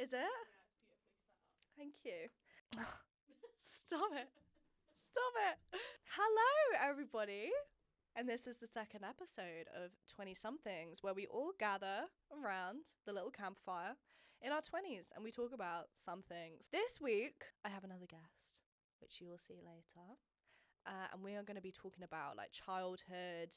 Is it? Thank you. Stop it. Stop it. Hello, everybody. And this is the second episode of 20-somethings, where we all gather around the little campfire in our 20s and we talk about some things. This week, I have another guest, which you will see later. And we are going to be talking about like childhood,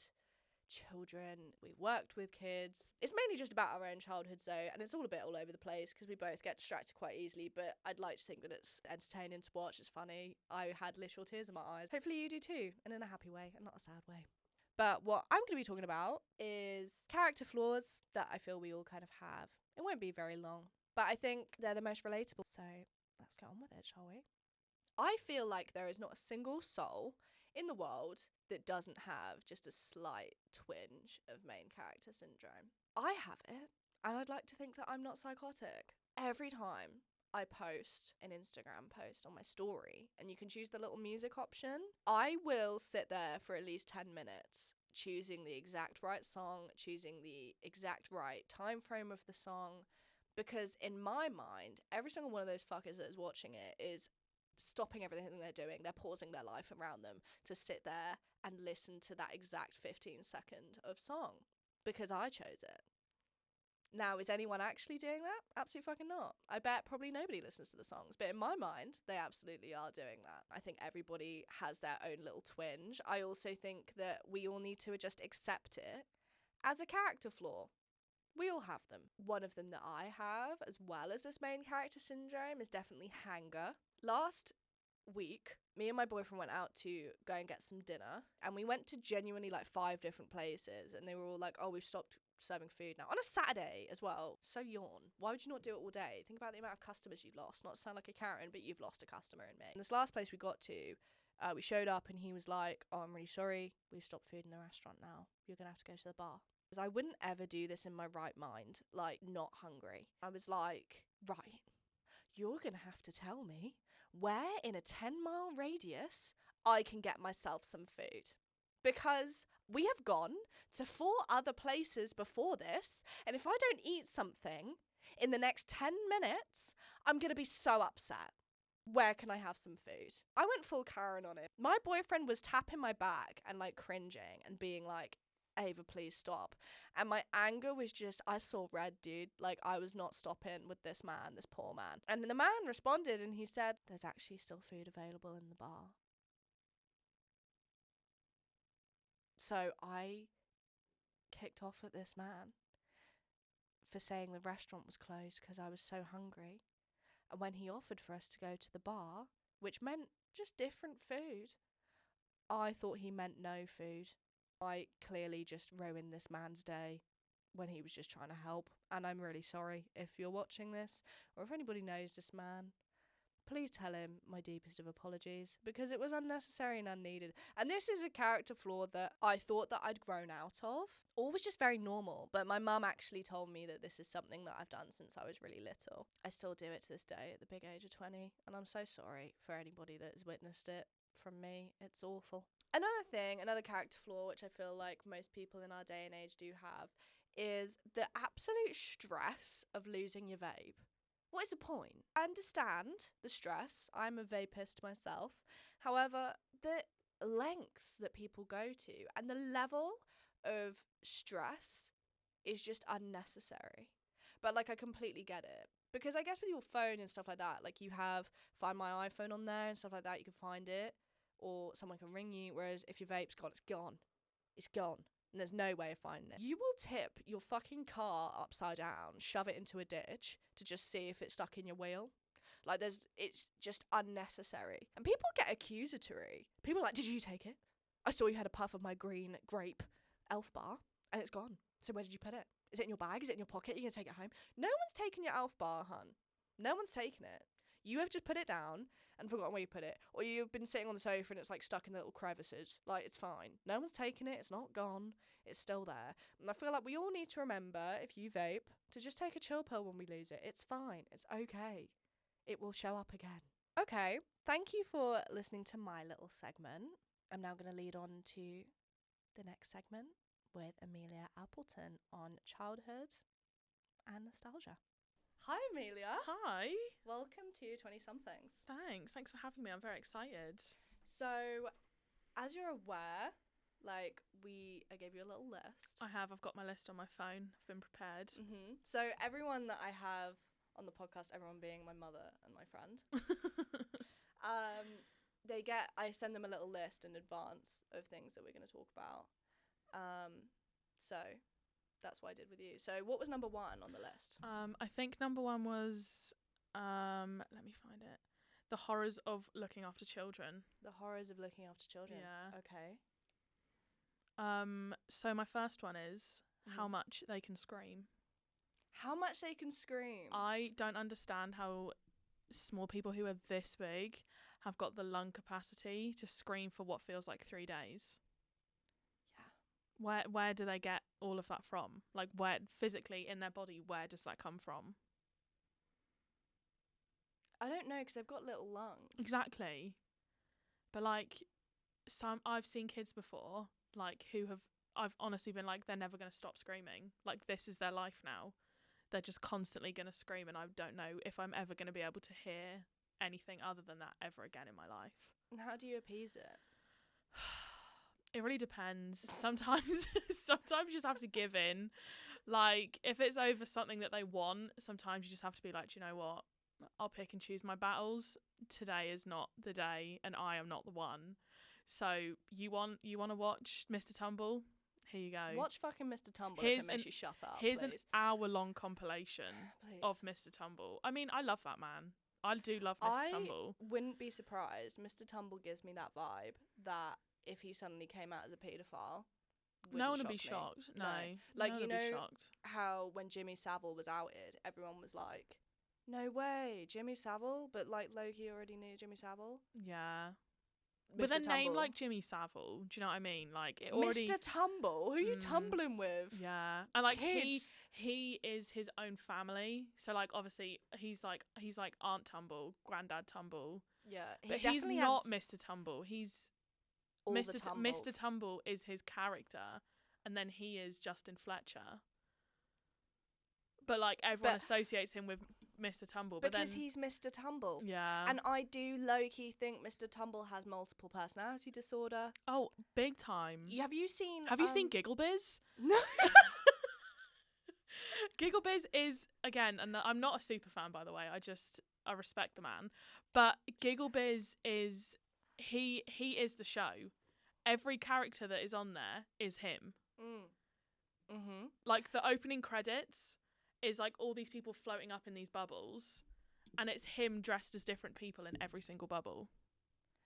children. We've worked with kids. It's mainly just about our own childhoods though, and it's all a bit all over the place because we both get distracted quite easily, but I'd like to think that it's entertaining to watch. It's funny. I had literal tears in my eyes. Hopefully you do too, and in a happy way and not a sad way. But what I'm going to be talking about is character flaws that I feel we all kind of have. It won't be very long, but I think they're the most relatable. So let's get on with it, shall we? I feel like there is not a single soul in the world that doesn't have just a slight twinge of main character syndrome. I have it, and I'd like to think that I'm not psychotic. Every time I post an Instagram post on my story, and you can choose the little music option, I will sit there for at least 10 minutes choosing the exact right song, choosing the exact right time frame of the song, because in my mind, every single one of those fuckers that is watching it is stopping everything they're doing. They're pausing their life around them to sit there and listen to that exact 15-second of song because I chose it. Now, is anyone actually doing that? Absolutely fucking not. I bet probably nobody listens to the songs, but in my mind, they absolutely are doing that. I think everybody has their own little twinge. I also think that we all need to just accept it as a character flaw. We all have them. One of them that I have, as well as this main character syndrome, is definitely hanger. Last week, me and my boyfriend went out to go and get some dinner, and we went to genuinely like 5 different places, and they were all like, oh, we've stopped serving food now. On a Saturday as well. So yawn. Why would you not do it all day? Think about the amount of customers you've lost. Not to sound like a Karen, but you've lost a customer in me. And this last place we got to, we showed up and he was like, oh, I'm really sorry. We've stopped food in the restaurant now. You're going to have to go to the bar. Because I wouldn't ever do this in my right mind, like not hungry. I was like, right, you're going to have to tell me where in a 10-mile radius I can get myself some food. Because we have gone to 4 other places before this, and if I don't eat something in the next 10 minutes, I'm going to be so upset. Where can I have some food? I went full Karen on it. My boyfriend was tapping my back and like cringing and being like, Ava, please stop. And my anger was just, I saw red, dude. Like, I was not stopping with this man, this poor man. And the man responded and he said, there's actually still food available in the bar. So I kicked off at this man for saying the restaurant was closed because I was so hungry. And when he offered for us to go to the bar, which meant just different food, I thought he meant no food. I clearly just ruined this man's day when he was just trying to help. And I'm really sorry if you're watching this or if anybody knows this man. Please tell him my deepest of apologies because it was unnecessary and unneeded. And this is a character flaw that I thought that I'd grown out of or was just very normal. But my mum actually told me that this is something that I've done since I was really little. I still do it to this day at the big age of 20. And I'm so sorry for anybody that has witnessed it from me. It's awful. Another thing, another character flaw, which I feel like most people in our day and age do have, is the absolute stress of losing your vape. What is the point? I understand the stress. I'm a vapist myself. However, the lengths that people go to and the level of stress is just unnecessary. But like, I completely get it. Because I guess with your phone and stuff like that, like you have Find My iPhone on there and stuff like that, you can find it. Or someone can ring you, whereas if your vape's gone, it's gone. It's gone. And there's no way of finding it. You will tip your fucking car upside down, shove it into a ditch to just see if it's stuck in your wheel. Like, it's just unnecessary. And people get accusatory. People are like, did you take it? I saw you had a puff of my green grape elf bar and it's gone. So where did you put it? Is it in your bag? Is it in your pocket? Are you going to take it home? No one's taken your elf bar, hun. No one's taken it. You have just put it down and forgotten where you put it. Or you've been sitting on the sofa and it's like stuck in the little crevices. Like, it's fine. No one's taken it. It's not gone. It's still there. And I feel like we all need to remember, if you vape, to just take a chill pill when we lose it. It's fine. It's okay. It will show up again. Okay. Thank you for listening to my little segment. I'm now going to lead on to the next segment with Amelia Appleton on childhood and nostalgia. Hi, Amelia. Hi. Welcome to 20-somethings. Thanks for having me. I'm very excited. So, as you're aware, I gave you a little list. I've got my list on my phone. I've been prepared. So, everyone that I have on the podcast, everyone being my mother and my friend, I send them a little list in advance of things that we're going to talk about. So that's what I did with you. So what was number one on the list? I think number one was, let me find it. The horrors of looking after children. The horrors of looking after children. Yeah. Okay. So my first one is how much they can scream. How much they can scream? I don't understand how small people who are this big have got the lung capacity to scream for what feels like 3 days. Where do they get all of that from? Like, where physically in their body, where does that come from? I don't know, because they've got little lungs. Exactly. But like, I've seen kids before, like, I've honestly been like, they're never going to stop screaming. Like, this is their life now. They're just constantly going to scream, and I don't know if I'm ever going to be able to hear anything other than that ever again in my life. And how do you appease it? It really depends. Sometimes you just have to give in. Like, if it's over something that they want, sometimes you just have to be like, you know what? I'll pick and choose my battles. Today is not the day, and I am not the one. So you want to watch Mr. Tumble? Here you go. Watch fucking Mr. Tumble if it makes you shut up, Here's please. an hour-long compilation of Mr. Tumble. I mean, I love that man. I do love Mr. Tumble. I wouldn't be surprised. Mr. Tumble gives me that vibe that if he suddenly came out as a paedophile, no one would be shocked. No. Like, no you one would be know shocked. how when Jimmy Savile was outed, everyone was like, no way, Jimmy Savile? But like Loki already knew Jimmy Savile. Yeah. Mr. With a Tumble. name like Jimmy Savile, do you know what I mean? Like, it already... Mr. Tumble? Who are you tumbling with? Yeah. And like, Kids. he is his own family. So like, obviously he's like Aunt Tumble, Granddad Tumble. Yeah. But he's not Mr. Tumble. He's Mr. Tumble is his character, and then he is Justin Fletcher. But like, everyone associates him with Mr. Tumble. Because he's Mr. Tumble. Yeah. And I do low-key think Mr. Tumble has multiple personality disorder. Oh, big time. Have you seen... Have you seen Gigglebiz? No. Gigglebiz is, again, and I'm not a super fan, by the way. I respect the man. But Gigglebiz is... He is the show. Every character that is on there is him. Like, the opening credits is like all these people floating up in these bubbles, and it's him dressed as different people in every single bubble.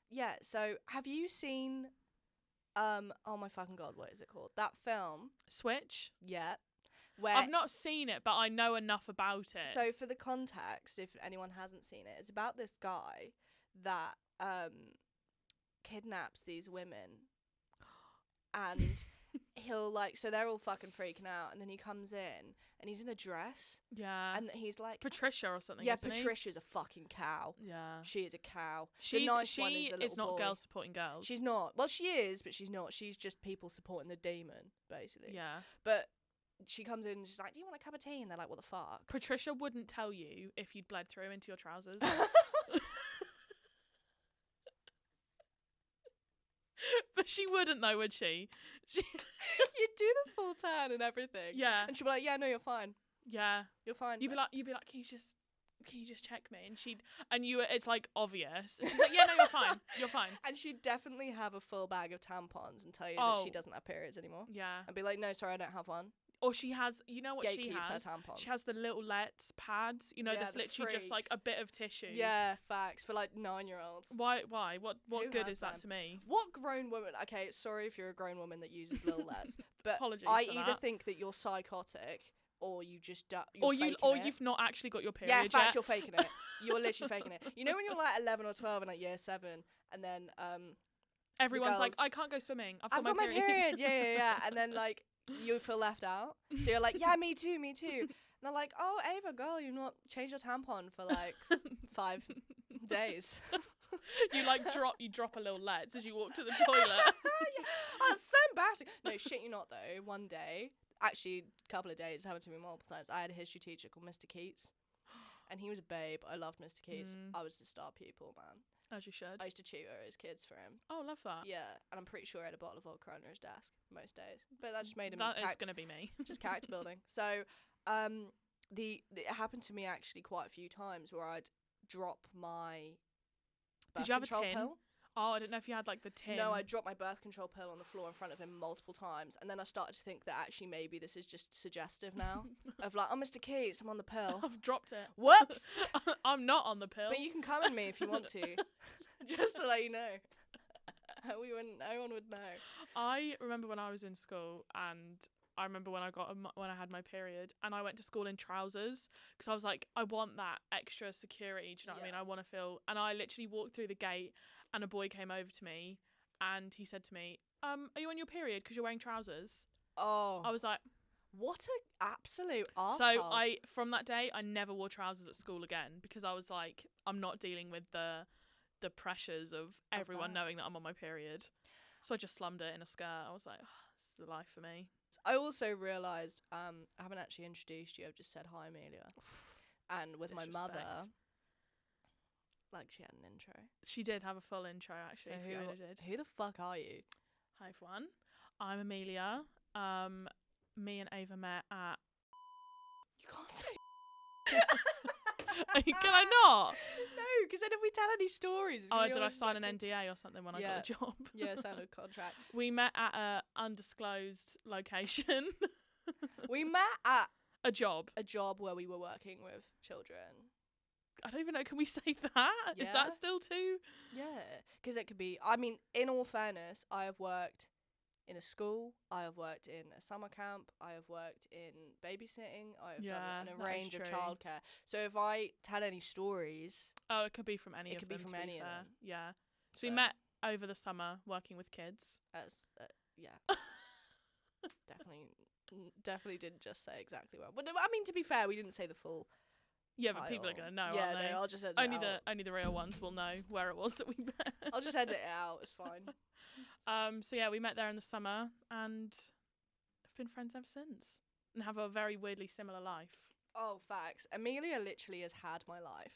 Yeah, so have you seen oh my fucking god, what is it called? That film. Switch? Yeah. Where I've not seen it, but I know enough about it. So for the context, if anyone hasn't seen it, it's about this guy that kidnaps these women, and he'll like, so they're all fucking freaking out, and then he comes in and he's in a dress. Yeah. And he's like Patricia or something. Yeah, isn't Patricia's a fucking cow. Yeah. She is a cow. She is not girls supporting girls. She's not. Well, she is, but she's not. She's just people supporting the demon, basically. Yeah. But she comes in and she's like, do you want a cup of tea? And they're like, what the fuck? Patricia wouldn't tell you if you'd bled through into your trousers. But she wouldn't though, would she? You'd do the full tan and everything. Yeah. And she'd be like, yeah, no, you're fine. Yeah. You're fine. You'd be like, can you just check me? And it's like obvious. And she's like, yeah, no, you're fine. You're fine. And she'd definitely have a full bag of tampons and tell you that she doesn't have periods anymore. Yeah. And be like, no, sorry, I don't have one. Or she has, you know what she has? Her tampons. She has the little Let's pads, you know, that's literally freaks. just like a bit of tissue. Yeah, facts, for like 9-year-olds. Why? What Who good has is that them? to me? What grown woman, okay, sorry if you're a grown woman that uses little Let's, but Apologies I for either that. think that you're psychotic or you just you've not actually got your period Yeah, yet. facts, you're faking it. You're literally faking it. You know when you're like 11 or 12 in like year 7 and then everyone's like, I can't go swimming. I've got my my period. Yeah. And then like you feel left out. So you're like, yeah, me too. And they're like, oh, Ava, girl, you've not changed your tampon for like 5 days. You drop a little Let's as you walk to the toilet. Yeah. Oh, it's so embarrassing. No, shit you not though. One day, actually a couple of days, it happened to me multiple times. I had a history teacher called Mr. Keats. and he was a babe. I loved Mr. Keys. Mm. I was the star pupil, man. As you should. I used to tutor his kids for him. Oh, love that. Yeah, and I'm pretty sure he had a bottle of vodka under his desk most days. But that just made him That is going to be me. just character building. So, it happened to me actually quite a few times where I'd drop my birth Did you have a control tin? pill. Oh, I didn't know if you had like the tin. No, I dropped my birth control pill on the floor in front of him multiple times, and then I started to think that actually maybe this is just suggestive now of like, oh, Mr. Keys, I'm on the pill. I've dropped it. Whoops! I'm not on the pill. But you can come at me if you want to, just to let you know. No one would know. I remember when I was in school, and I remember when I had my period, and I went to school in trousers because I was like, I want that extra security. Do you know what I mean? I want to feel. And I literally walked through the gate, and a boy came over to me, and he said to me, "Are you on your period because you're wearing trousers?" Oh, I was like, what a absolute arsehole. So from that day, I never wore trousers at school again because I was like, I'm not dealing with the pressures of everyone knowing that I'm on my period. So I just slummed it in a skirt. I was like, oh, this is the life for me. I also realised, I haven't actually introduced you. I've just said hi, Amelia. And with my mother, like, she had an intro. She did have a full intro, actually. So Fiona did. Who the fuck are you? Hi, everyone. I'm Amelia. Me and Ava met at... You can't say... Can I not? No, because then if we tell any stories... Oh, did I sign an NDA or something when I got a job? Yeah, signed a contract. We met at a undisclosed location. We met at... A job where we were working with children. I don't even know, can we say that? Yeah. Is that still too? Yeah, because it could be... I mean, in all fairness, I have worked in a school, I have worked in a summer camp, I have worked in babysitting, I have done a range of childcare. So if I tell any stories... Oh, it could be from any of them. It could be from any of them. Yeah. So we met over the summer working with kids. Yeah. Definitely didn't just say exactly what. But I mean, to be fair, we didn't say the full... Yeah, but people are gonna know. Yeah, aren't they? No, I'll just edit it out. Only the real ones will know where it was that we met. I'll just edit it out. It's fine. So yeah, we met there in the summer, and I've been friends ever since, and have a very weirdly similar life. Oh, facts. Amelia literally has had my life.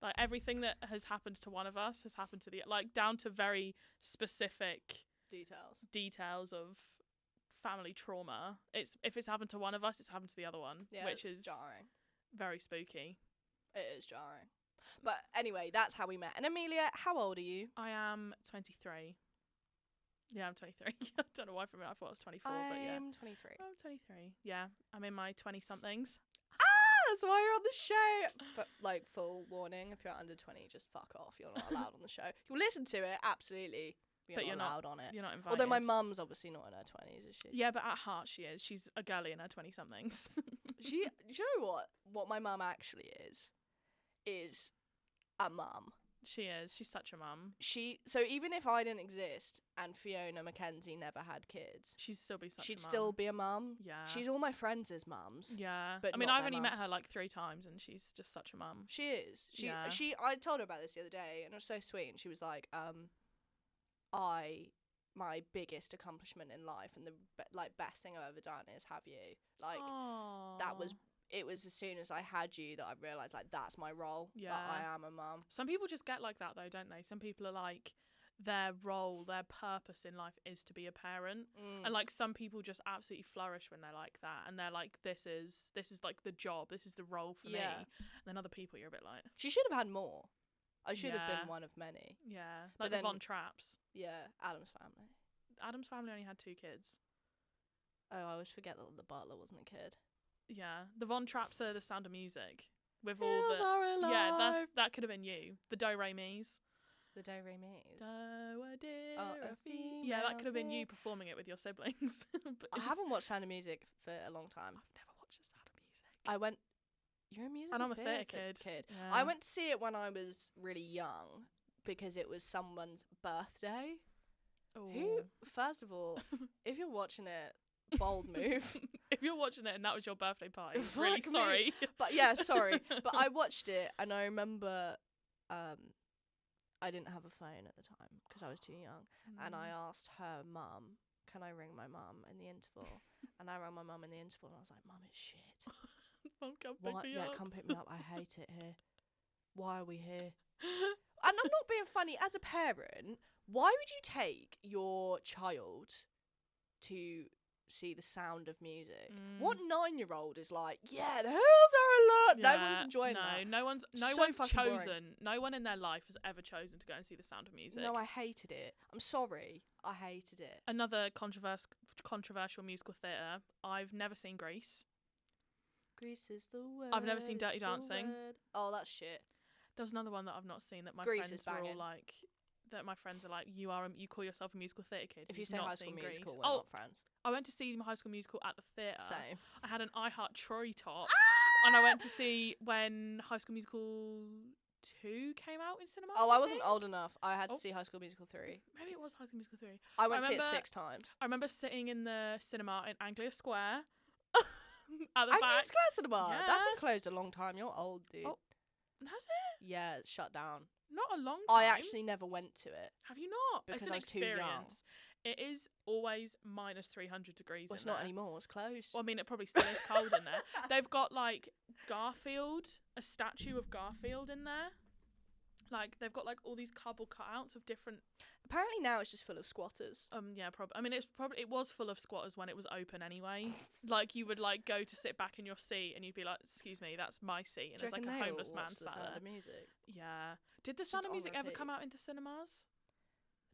Like everything that has happened to one of us has happened to the down to very specific details of family trauma. If it's happened to one of us, it's happened to the other one, which is jarring. Very spooky. It is jarring. But anyway, that's how we met. And Amelia, how old are you? I am 23. Yeah, I'm 23. I don't know why for a minute I thought I was 24, but yeah. I'm 23. I'm 23. Yeah, I'm in my 20-somethings. That's why you're on the show. Full warning, if you're under 20, just fuck off. You're not allowed on the show. You'll listen to it, absolutely. But you're not allowed on it. You're not invited. Although my mum's obviously not in her 20s, is she? Yeah, but at heart she is. She's a girly in her 20-somethings. Do you know what? What my mum actually is a mum. She is. She's such a mum. So even if I didn't exist and Fiona Mackenzie never had kids, she'd still be such a mum. She'd still be a mum. Yeah. She's all my friends' mums. Yeah. But I mean, I've only met her like 3 times, and she's just such a mum. She is. I told her about this the other day, and it was so sweet. And she was like, my biggest accomplishment in life and the best thing I've ever done is have you. Like, Aww. It was as soon as I had you that I realised, like, that's my role. Yeah. That I am a mum. Some people just get like that, though, don't they? Some people are like, their role, their purpose in life is to be a parent. And, like, some people just absolutely flourish when they're like that. And they're like, this is like, the job. This is the role for me. And then other people, you're a bit like... She should have had more. I should have been one of many. Yeah. Like the Von Trapps. Yeah, Adam's family. Adam's family only had 2 kids. Oh, I always forget that the butler wasn't a kid. Yeah, the Von Trapps are The Sound of Music with all Hills the are alive. Yeah, that could have been you. The Do Re Mi's. The Do Re Mi's. Do a dear a female yeah, that could have been dear. you performing it with your siblings. But I haven't watched Sound of Music for a long time. I've never watched The Sound of Music. You're a musical and I'm a theatre kid. Yeah. I went to see it when I was really young because it was someone's birthday. Ooh. Who? First of all, if you're watching it. Bold move. If you're watching it and that was your birthday party, Fuck really me. sorry. But yeah, sorry. But I watched it and I remember I didn't have a phone at the time because I was too young. And I asked her mum, can I ring my mum in the interval? And I rang my mum in the interval and I was like, Mum, it's shit. Mum, come pick me up. Come pick me up. I hate it here. Why are we here? And I'm not being funny. As a parent, why would you take your child to see The Sound of Music? What 9-year-old is like, yeah, the hills are alert? Yeah, No one's enjoying that. No one's fucking chosen. boring. No one in their life has ever chosen to go and see The Sound of Music. No, I hated it. I'm sorry. I hated it. Another controversial musical theatre. I've never seen Grease. Grease is the word. I've never seen Dirty Dancing. Oh, that's shit. There was another one that I've not seen that my Grease friends is were all banging. like, that my friends are like, you call yourself a musical theatre kid. If you You've say not High School seen Musical, Grease. we're not friends. I went to see my High School Musical at the theatre. Same. I had an I Heart Troy top, and I went to see when High School Musical 2 came out in cinemas. Oh, I wasn't old enough. I had to see High School Musical 3. Maybe it was High School Musical 3. I went to see it 6 times. I remember sitting in the cinema in Anglia Square. At the Anglia back. Square Cinema? Yeah. That's been closed a long time. You're old, dude. Oh, has it? Yeah, it's shut down. Not a long time. I actually never went to it. Have you not? Because It's an I was too young. experience. It is always minus 300 degrees Well, in it's there. not anymore. It's closed. Well, I mean, it probably still is cold in there. They've got, like, Garfield, a statue of Garfield in there. Like, they've got, like, all these cardboard cutouts of different... Apparently now it's just full of squatters. Yeah, probably. I mean, it was full of squatters when it was open anyway. Like, you would, like, go to sit back in your seat and you'd be like, excuse me, that's my seat. And Do you there's, like, reckon a they homeless all man watch The sat Sound there. of Music? Yeah. Did The Just Sound of on Music ever repeat. come out into cinemas?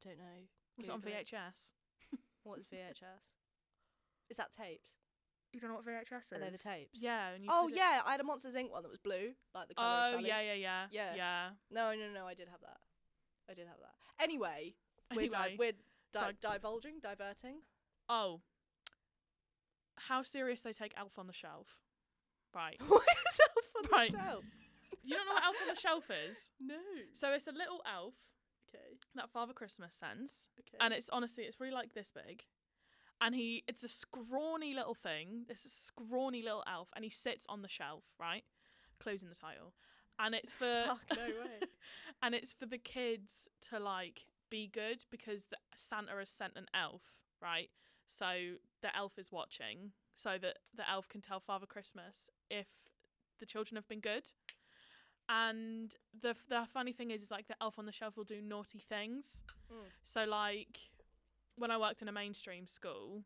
I don't know. Was it on Google it. VHS? What is VHS? Is that tapes? You don't know what VHS is? Are they the tapes? Yeah. And you Oh, put it- yeah. I had a Monsters, Inc. one that was blue. Like the colour of Oh, Sally. yeah. Yeah. No, I did have that. Anyway, Anyway, we're diverting. Oh. How serious they take Elf on the Shelf. Right. What is Elf on Right. the Shelf? You don't know what Elf on the Shelf is? No. So it's a little elf Okay. that Father Christmas sends. Okay. And it's really like this big. And it's a scrawny little thing. It's a scrawny little elf. And he sits on the shelf, right? Clues in the title. And it's for... Fuck, no way. And it's for the kids to, like, be good because Santa has sent an elf, right? So the elf is watching so that the elf can tell Father Christmas if the children have been good. And the funny thing is like the elf on the shelf will do naughty things. So, like, when I worked in a mainstream school,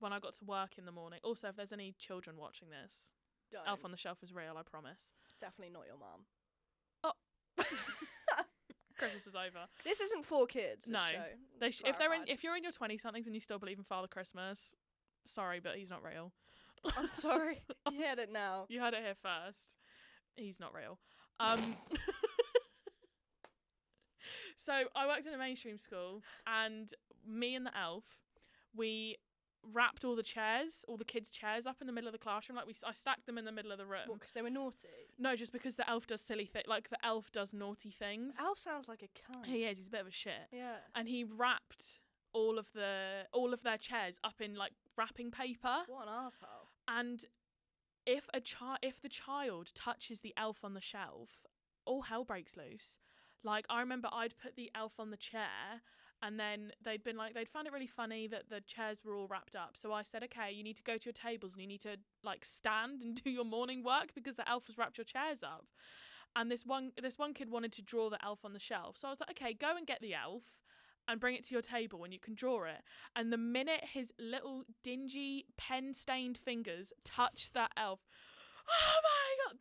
when I got to work in the morning... Also, if there's any children watching this, Don't. Elf on the Shelf is real, I promise. Definitely not your mum. Oh. Christmas is over. This isn't for kids. This No. show. If you're in your 20-somethings and you still believe in Father Christmas, sorry, but he's not real. I'm sorry. You heard it now. You heard it here first. He's not real. So I worked in a mainstream school, and me and the elf, we wrapped all the kids' chairs up in the middle of the classroom. Like I stacked them in the middle of the room. What, because they were naughty? No, just because the elf does silly things. Like the elf does naughty things. Elf sounds like a cunt. He is. He's a bit of a shit. Yeah. And he wrapped all of their chairs up in like wrapping paper. What an asshole. And if the child touches the elf on the shelf, all hell breaks loose. Like, I remember I'd put the elf on the chair, and then they'd found it really funny that the chairs were all wrapped up. So I said, okay, you need to go to your tables and you need to, like, stand and do your morning work because the elf has wrapped your chairs up. And this one kid wanted to draw the elf on the shelf. So I was like, okay, go and get the elf and bring it to your table and you can draw it. And the minute his little dingy pen-stained fingers touched that elf, oh my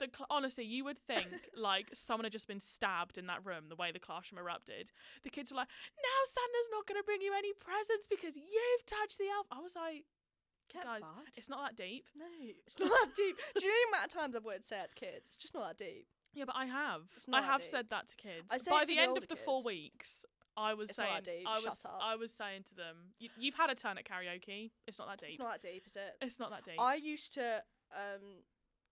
God! Honestly, you would think like someone had just been stabbed in that room, the way the classroom erupted. The kids were like, now Santa's not going to bring you any presents because you've touched the elf. I was like, Get guys, fucked. it's not that deep. No, it's not that deep. Do you know the amount of times I've wanted to say it to kids? It's just not that deep. Yeah, but I have. It's not I that have deep. said that to kids. I say By it to the the end older of the 4 kids. weeks, I was It's not saying, that deep. Shut up. I was saying to them, you've had a turn at karaoke. It's not that deep. It's not that deep, is it? It's not that deep. I used to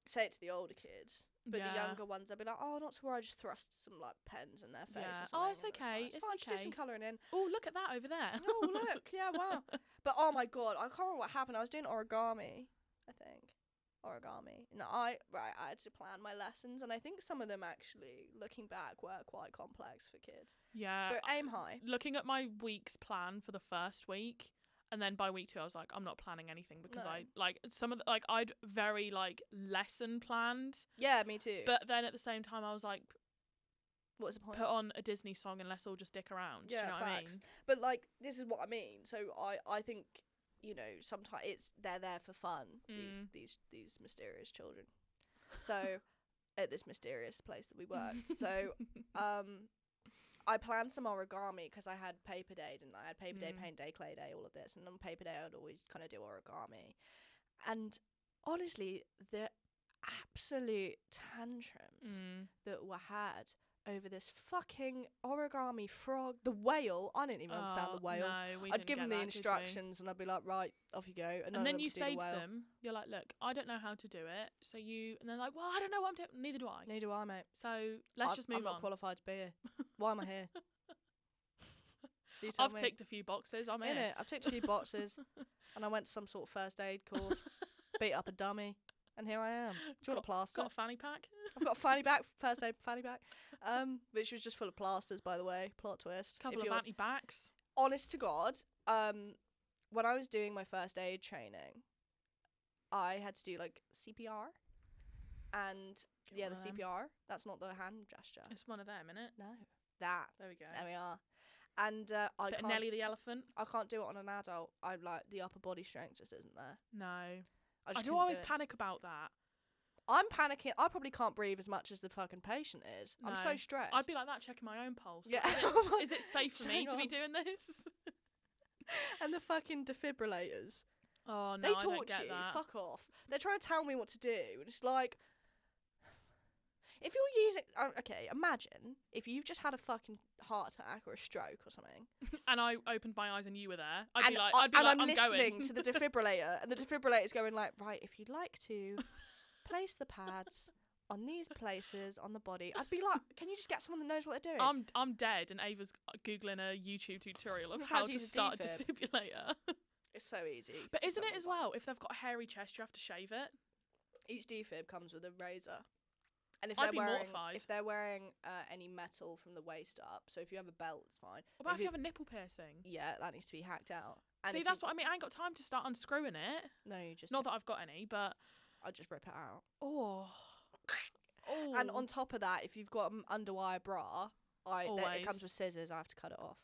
say it to the older kids, but Yeah. the younger ones, I'd be like, "Oh, not to worry, I just thrust some like pens in their face." Yeah. Or something. Oh, it's Like, okay, fine. it's fine. Just do okay. some colouring in. Oh, look at that over there. Oh, look, yeah, wow. But oh my God, I can't remember what happened. I was doing origami, I think. No, I had to plan my lessons, and I think some of them actually, looking back, were quite complex for kids. Yeah. But aim high. Looking at my week's plan for the first week, And then by week 2, I was like, I'm not planning anything because No. I like some of the, like I'd very like lesson planned. Yeah, me too. But then at the same time, I was like, what's the point? put on a Disney song and let's all just dick around. Yeah, Do you know what I mean? But like, this is what I mean. So I think, you know, sometimes they're there for fun. These mysterious children. So at this mysterious place that we worked. So I planned some origami because I had paper day, didn't I? I had paper day, paint day, clay day, all of this. And on paper day, I'd always kind of do origami. And honestly, the absolute tantrums that were had over this fucking origami frog, the whale. I didn't even understand the whale. No, we I'd didn't give get them the that, instructions and I'd be like, right, off you go. And then you say to them, you're like, look, I don't know how to do it. So and they're like, well, I don't know what I'm doing. Neither do I. Neither do I, mate. So let's just move on. I'm not qualified to be here. Why am I here? I've ticked a few boxes. I'm in it. I've ticked a few boxes and I went to some sort of first aid course, beat up a dummy. And here I am. Do you want a plaster? Got a fanny pack? I've got a fanny pack, first aid fanny pack, which was just full of plasters, by the way. Plot twist. Couple of anti-backs. Honest to God, when I was doing my first aid training, I had to do like CPR, and the CPR. That's not the hand gesture. It's one of them, innit? No, that. There we go. There we are. And I can't. Nelly the elephant. I can't do it on an adult. I like the upper body strength just isn't there. No. I do always panic about that. I'm panicking. I probably can't breathe as much as the fucking patient is. No. I'm so stressed. I'd be like that, checking my own pulse. Yeah. Is it safe for me to be doing this? And the fucking defibrillators. Oh, no, they I don't get you. that. Fuck off. They're trying to tell me what to do. And it's like, if you're using... okay, imagine if you've just had a fucking heart attack or a stroke or something. And I opened my eyes and you were there. I'd be like, I'm going. listening to the defibrillator, and the defibrillator's going like, right, if you'd like to place the pads on these places on the body. I'd be like, can you just get someone that knows what they're doing? I'm dead, and Ava's Googling a YouTube tutorial of how to start a defibrillator. It's so easy. But isn't it as well, if they've got a hairy chest, you have to shave it? Each defib comes with a razor. And I'd be mortified. If they're wearing any metal from the waist up, so if you have a belt, it's fine. What about if you have a nipple piercing? Yeah, that needs to be hacked out. And see, that's what I mean. I ain't got time to start unscrewing it. No, you just... Not that I've got any, but... I'll just rip it out. Oh. And on top of that, if you've got an underwire bra, it comes with scissors. I have to cut it off.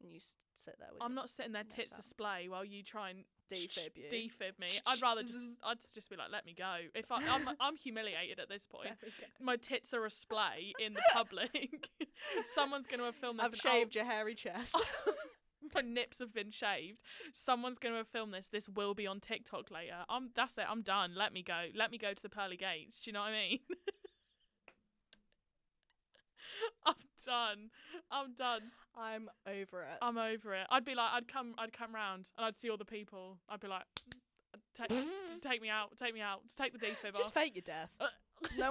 And you sit there with I'm not sitting there tits display while you try and defib me. I'd just be like, let me go. If I'm humiliated at this point. My tits are a splay in the public. Someone's going to have filmed this. I've shaved your hairy chest. My nips have been shaved. Someone's going to have filmed this. This will be on TikTok later. That's it. I'm done. Let me go. Let me go to the pearly gates. Do you know what I mean? I'm done. I'm over it. I'm over it. I'd be like, I'd come round and I'd see all the people. I'd be like, take me out, take the defib off. Just fake your death.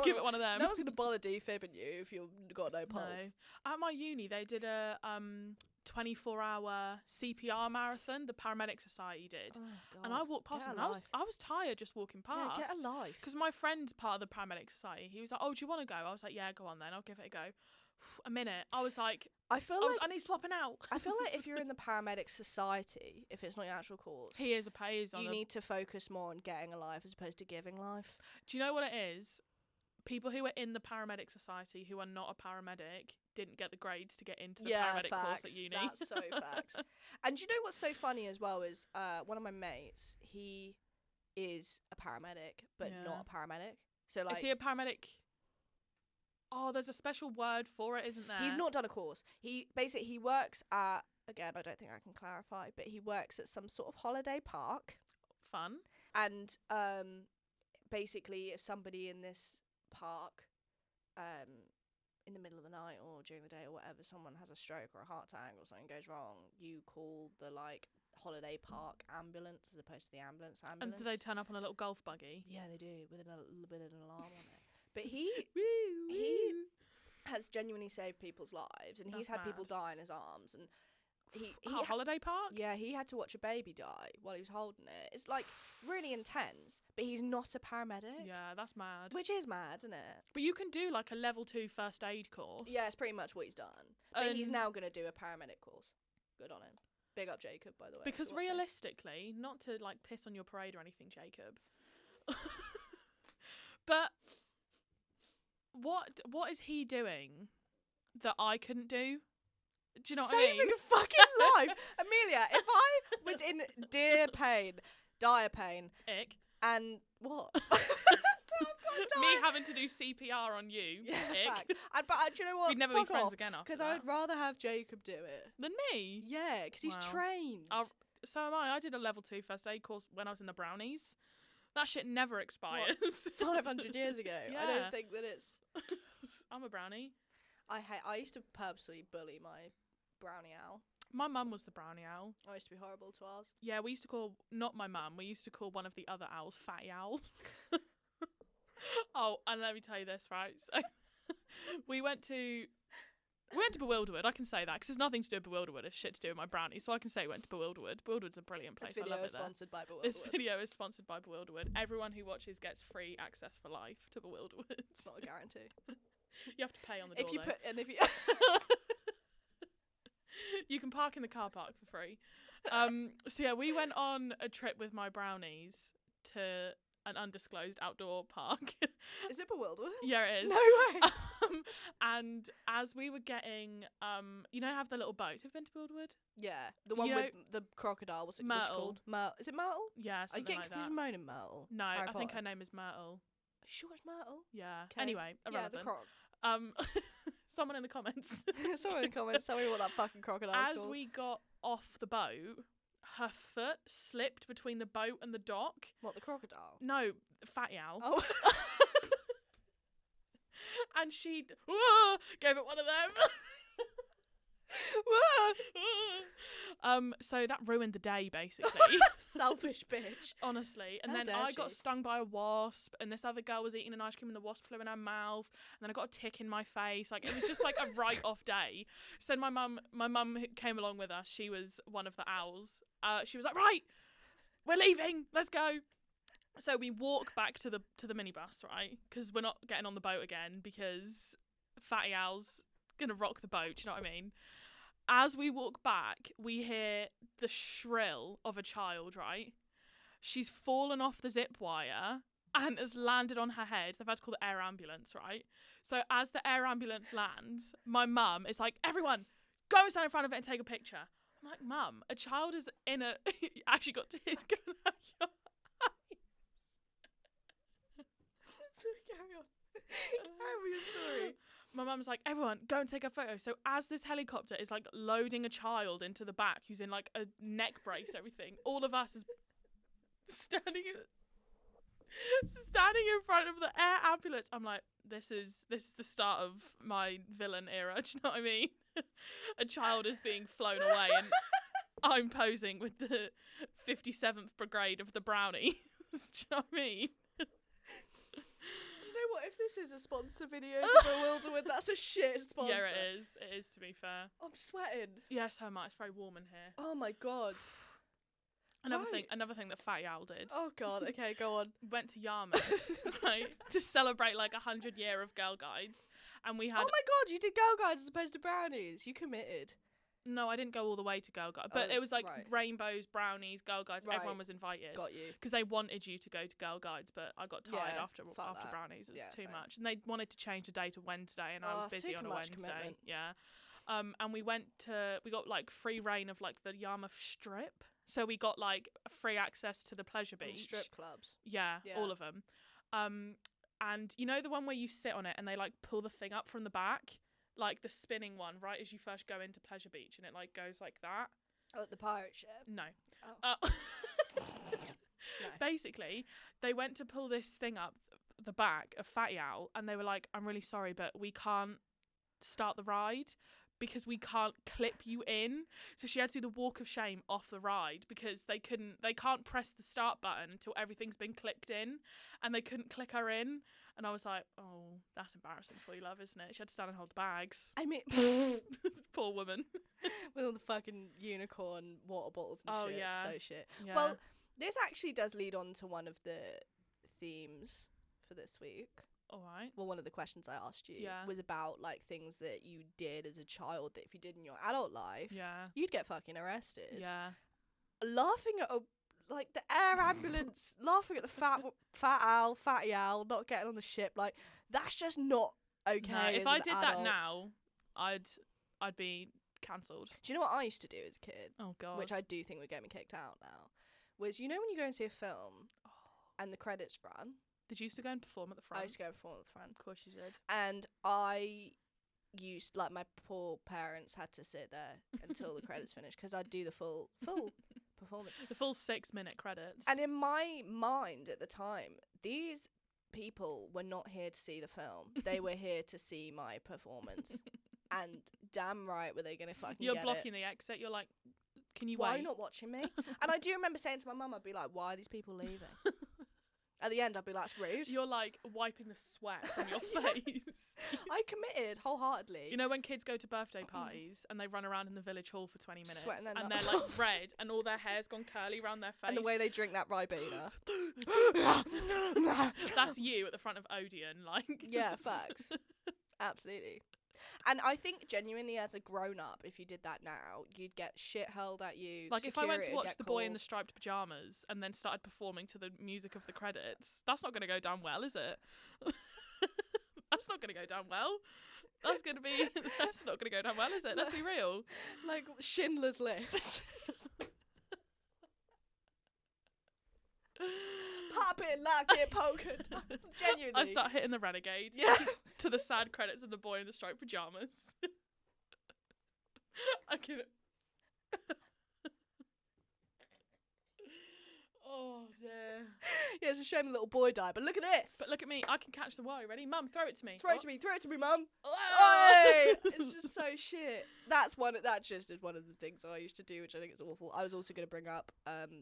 Give it one of them. No one's going to bother defibbing you if you've got no pulse. No. At my uni, they did a 24-hour CPR marathon. The Paramedic Society did. Oh, God. And I walked past them. I was tired just walking past. Yeah, get a life. Because my friend's part of the Paramedic Society. He was like, oh, do you want to go? I was like, yeah, go on then. I'll give it a go. A minute. I was like, I need swapping out. I feel like if you're in the Paramedic Society, if it's not your actual course, you need to focus more on getting a life as opposed to giving life. Do you know what it is? People who are in the Paramedic Society who are not a paramedic didn't get the grades to get into the paramedic course at uni. That's so facts. And do you know what's so funny as well is one of my mates, he is a paramedic, but not a paramedic. So like, is he a paramedic? Oh, there's a special word for it, isn't there? He's not done a course. He works at, again, I don't think I can clarify, but he works at some sort of holiday park. Fun. And basically, if somebody in this park, in the middle of the night or during the day or whatever, someone has a stroke or a heart attack or something goes wrong, you call the like holiday park ambulance as opposed to the ambulance. And do they turn up on a little golf buggy? Yeah, they do, with an alarm on it. But he has genuinely saved people's lives, and he's had people die in his arms. And he holiday park? Yeah, he had to watch a baby die while he was holding it. It's like really intense, but he's not a paramedic. Yeah, that's mad. Which is mad, isn't it? But you can do like a level 2 first aid course. Yeah, it's pretty much what he's done. But he's now going to do a paramedic course. Good on him. Big up Jacob, by the way. Because realistically, not to like piss on your parade or anything, Jacob. But what is he doing that I couldn't do? Do you know what I mean? Saving a fucking life. Amelia, if I was in dire pain, Ick. and what? Me having to do CPR on you. Yeah, Ick. but do you know what? We'd never be friends again after that. Because I'd rather have Jacob do it. Than me? Yeah, because he's trained. So am I. I did a level 2 first aid course when I was in the Brownies. That shit never expires. What, 500 years ago? Yeah. I don't think that it's... I'm a brownie. I used to purposely bully my brownie owl. My mum was the brownie owl. I used to be horrible to ours. Yeah, we used to call, not my mum, we used to call one of the other owls Fatty Owl. Oh, and let me tell you this, right? So we went to Bewilderwood. I can say that because there's nothing to do with Bewilderwood. It's shit to do with my brownie. So I can say we went to Bewilderwood. Bewilderwood's a brilliant place. I love it there. This video is sponsored by Bewilderwood. Everyone who watches gets free access for life to Bewilderwood. It's not a guarantee. You have to pay on the door, if you you can park in the car park for free. So yeah, we went on a trip with my brownies to an undisclosed outdoor park. Is it Bewilderwood? Yeah, it is. No way. And as we were getting, you know, have the little boats. Have you been to Bewilderwood? Yeah, the one with the crocodile. What's it called? Is it Myrtle? Yeah, something like that. Are you confused with Myrtle? No, I think her name is Myrtle. Are you sure it's Myrtle? Yeah. Okay. Anyway, irrelevant. Yeah, the croc. Someone in the comments. Someone in the comments, tell me what that fucking crocodile's called. As we got off the boat, her foot slipped between the boat and the dock. What, the crocodile? No, Fatty Owl. Oh. And she gave it one of them. So that ruined the day, basically. Selfish bitch. Honestly. And How then dare I she? got stung by a wasp, and this other girl was eating an ice cream and the wasp flew in her mouth, and then I got a tick in my face. Like, it was just like a write-off day. So then my mum who came along with us, she was one of the owls. She was like, right, we're leaving, let's go. So we walk back to the minibus, right? Because we're not getting on the boat again because Fatty Owl's gonna rock the boat, do you know what I mean? As we walk back, we hear the shrill of a child, right? She's fallen off the zip wire and has landed on her head. They've had to call the air ambulance, right? So as the air ambulance lands, my mum is like, everyone, go and stand in front of it and take a picture. I'm like, Mum, a child is in a... actually got tears going out your eyes. Carry on. Carry on your story. My mum's like, everyone, go and take a photo. So as this helicopter is like loading a child into the back who's in like a neck brace, everything, all of us is standing in front of the air ambulance. I'm like, this is the start of my villain era. Do you know what I mean? A child is being flown away and I'm posing with the 57th Brigade of the Brownies. Do you know what I mean? You know what? If this is a sponsor video for Bewilderwood, that's a shit sponsor. Yeah, it is. It is, to be fair. I'm sweating. Yeah, so much. It's very warm in here. Oh my god. Another thing that Fatty Owl did. Oh god. Okay, go on. Went to Yarmouth, right, to celebrate like 100 year of Girl Guides, and we had. Oh my god, you did Girl Guides as opposed to Brownies. You committed. No, I didn't go all the way to Girl Guides, but it was like rainbows, brownies, Girl Guides. Right. Everyone was invited. Got you. Because they wanted you to go to Girl Guides, but I got tired after that. brownies. It was too much, and they wanted to change the day to Wednesday, and I was busy on a Wednesday. Commitment. Yeah. And we got like free reign of like the Yarmouth Strip, so we got like free access to the pleasure beach. Strip clubs. Yeah, all of them. And you know the one where you sit on it and they like pull the thing up from the back? Like the spinning one, right, as you first go into Pleasure Beach, and it like goes like that. Oh, the pirate ship? No. Oh. No. Basically, they went to pull this thing up the back of Fatty Owl, and they were like, I'm really sorry, but we can't start the ride because we can't clip you in. So she had to do the walk of shame off the ride because they can't press the start button until everything's been clicked in, and they couldn't click her in. And I was like, oh, that's embarrassing for you, love, isn't it? She had to stand and hold the bags. I mean... Poor woman. With all the fucking unicorn water bottles and shit. Yeah. So shit. Yeah. Well, this actually does lead on to one of the themes for this week. All right. Well, one of the questions I asked you Yeah. was about like things that you did as a child that if you did in your adult life, Yeah. you'd get fucking arrested. Yeah. Laughing at like the air ambulance, laughing at the fatty owl not getting on the ship, like that's just not okay. No, if as I an did adult. that now, I'd be cancelled. Do you know what I used to do as a kid? Oh god. Which I do think would get me kicked out now. Was, you know when you go and see a film and the credits run? Did you used to go and perform at the front? I used to go and perform at the front. Of course you did. And I used, like, my poor parents had to sit there until the credits finished because I'd do the full performance. The full 6-minute credits. And in my mind at the time, these people were not here to see the film. They were here to see my performance. And damn right were they going to fucking You're get blocking it. the exit. You're like, can you Why are wait? you not watching me? And I do remember saying to my mum, I'd be like, why are these people leaving? At the end, I'd be like, that's rude. You're like wiping the sweat from your face. I committed wholeheartedly. You know when kids go to birthday parties and they run around in the village hall for 20 minutes Sweating their and nuts they're like off. red and all their hair's gone curly around their face? And the way they drink that Ribena. That's you at the front of Odeon, like. Yeah, facts. Absolutely. And I think genuinely as a grown-up, if you did that now, you'd get shit hurled at you. Like if I went to security would watch get The Boy in called. the Striped Pyjamas and then started performing to the music of the credits, that's not going to go down well, is it? That's not going to go down well. That's not going to go down well, is it? Let's be real. Like Schindler's List. Pop it, lock it, poke it. Genuinely. I start hitting the Renegade to the sad credits of The Boy in the Striped Pyjamas. I give it. Oh dear. Yeah, it's a shame the little boy died, but look at this. But look at me, I can catch the Y. Ready? Mum, throw it to me. Throw it to me, Mum. Oh. Oi! It's just so shit. That just is one of the things I used to do, which I think is awful. I was also going to bring up,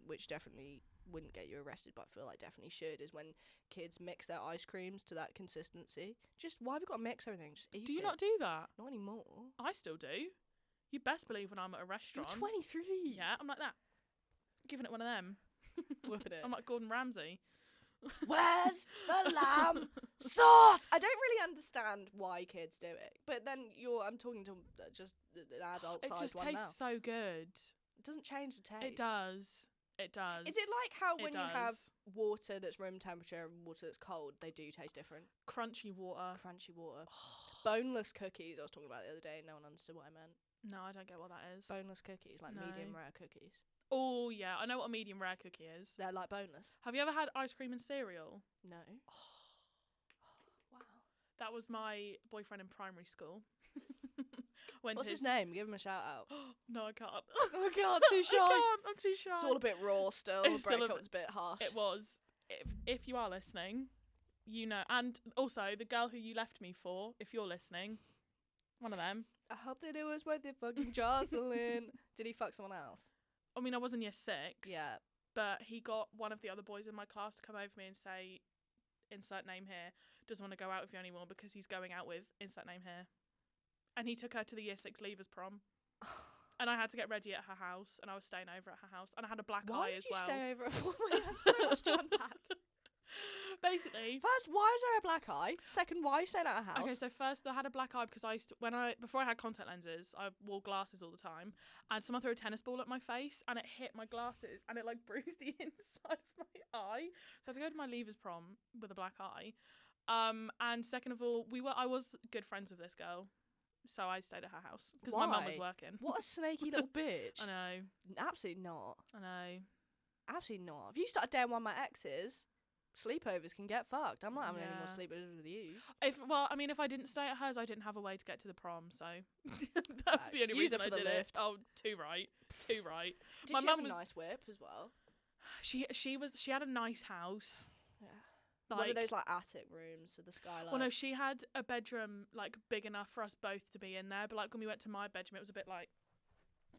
which definitely wouldn't get you arrested, but I feel like definitely should, is when kids mix their ice creams to that consistency. Just, why have you got to mix everything? Just eat it. Do you not do that? Not anymore. I still do. You best believe when I'm at a restaurant. You're 23. Yeah, I'm like that. Giving it one of them. Whipping it. I'm like Gordon Ramsay. Where's the lamb sauce? I don't really understand why kids do it, but then I'm talking to just an adult It size just one tastes now. so good. It doesn't change the taste. It does. It does. Is it like how It when you have does. water that's room temperature and water that's cold, they do taste different? Crunchy water? Crunchy water. Boneless cookies, I was talking about the other day, no one understood what I meant. No, I don't get what that is. Boneless cookies, like No. medium rare cookies. Oh, yeah. I know what a medium rare cookie is. They're like boneless. Have you ever had ice cream and cereal? No. Wow. That was my boyfriend in primary school. Went What's to his name? Give him a shout out. No, I can't. Oh my god, too shy. I can't. I'm too shy. It's all a bit raw still. It's The still a breakup was a bit harsh. It was. If you are listening, you know. And also, the girl who you left me for, if you're listening, one of them. I hope that it was worth it fucking jostling. Did he fuck someone else? I mean, I was in year 6. Yeah. But he got one of the other boys in my class to come over me and say, insert name here, doesn't want to go out with you anymore because he's going out with insert name here. And he took her to the year 6 leavers prom. And I had to get ready at her house, and I was staying over at her house, and I had a black eye as well. Why did you stay over at I had so much to unpack. Basically, First, why is there a black eye? Second, why are you staying at her house? okay, so first I had a black eye because before I had contact lenses, I wore glasses all the time, and someone threw a tennis ball at my face, and it hit my glasses, and it like bruised the inside of my eye. So I had to go to my leavers prom with a black eye. And second of all, I was good friends with this girl, so I stayed at her house because my mum was Why? working. What a snaky little bitch. I know. Absolutely not. I know. Absolutely not. If you started dating one of my exes, sleepovers can get fucked. I'm not having any more Yeah. sleepovers with you. If I didn't stay at hers, I didn't have a way to get to the prom, so that's the only Use reason it I for the did it. lift. Oh, too right. Did My she mum have a was- nice whip as well? She had a nice house. Yeah. Like, One of those like attic rooms with the skylight. well, no, she had a bedroom like big enough for us both to be in there, but like when we went to my bedroom, it was a bit like,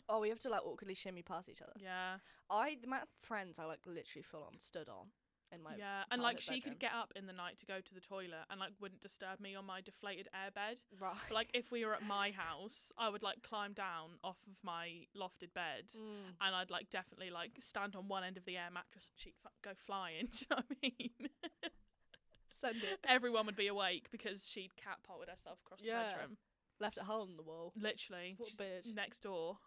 Oh, we have to like awkwardly shimmy past each other. yeah, The amount of friends I like literally full on stood on in my yeah, and like childhood she could bedroom. get up in the night to go to the toilet and like wouldn't disturb me on my deflated air bed. Right. But like if we were at my house, I would like climb down off of my lofted bed. And I'd like definitely like stand on one end of the air mattress and she'd go flying. Do you know what I mean? Send it. Everyone would be awake because she'd catapulted herself across the bedroom. Left a hole in the wall. Literally. What She's bitch. next door.